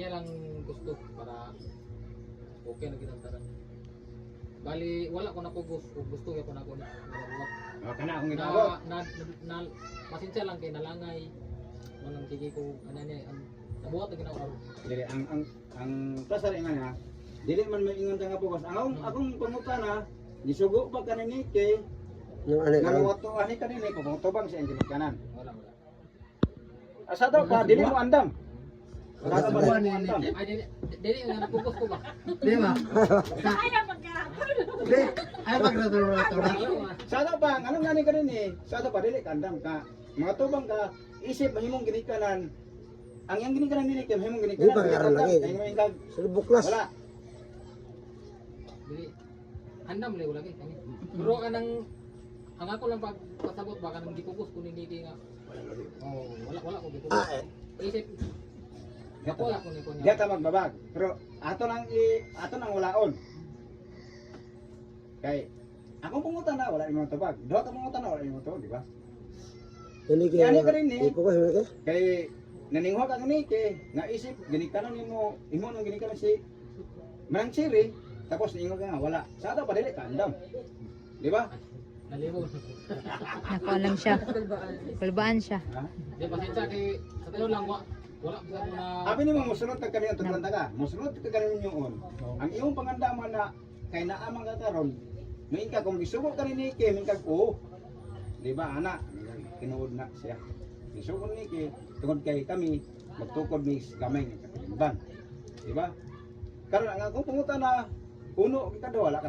Iya lang gusto para okay na ginantaran. Bali wala ko na po gusto ya ko na ko nabuhat. Kana akong ginawa. Na pasensya lang kay nalangay. Manang kiki ko ano niya nabuhat na ginawa. Dili ang kasar nga na dili man maingon ta nga bukas. Ang akong pangutana gisugo pa kanini kay Yung ano namuwato ani kanini pagtubang sa engine kanan. Wala. Asa daw pa dili mo andam. Asa ba mo andam? Ay dili nga napukus ko ba. Di ba? Di, ay magratulong. Sa daw pa anong ngani kanini? Sa daw pa dili ka andam ka. Mga tubang ka isip mahimong ginikanan. Ang yang ginikanan nini kay mahimong Di ginikanan. ba ngaran lagi? Ay Sa buklas. wala. Dili andam lay wala kay. Pero kanang ang ako lang pasabot baka nang gipukus ko ni Niki nga. Oh, wala ko gipukus. Isip ako wala ko ni ko Diya ta magbabag. Pero ato nang walaon. Kay akong pungutan na wala imong tubag. Duha ka pungutan na wala imong tubag, di ba? Hindi Yan ka rin eh. Ipo ko hindi ka. Kay naningwa ka ni kay nga isip ginikanan nimo nang ginikanan si Manang Siri tapos ningo ka nga wala. Sa ato pa dili ka andam. Di ba? nalibog. Nakualam siya. Kulbaan siya. Ha? Di pasensya kay sa tayo lang wala ko na Abi nimo mosunod ka kaniya tutlanta ka. Mosunod ka kaniya nyoon. Ang iyong pangandaman na kay naamang ka karon main ka kung gisugo ka ni kay min kag oo. Di ba ana? Tinuod na siya. Gisugo ni kay tungod kay kami magtukod ni gamay nga katimban. Di ba? Karon ang akong pangutan na uno kita wala ka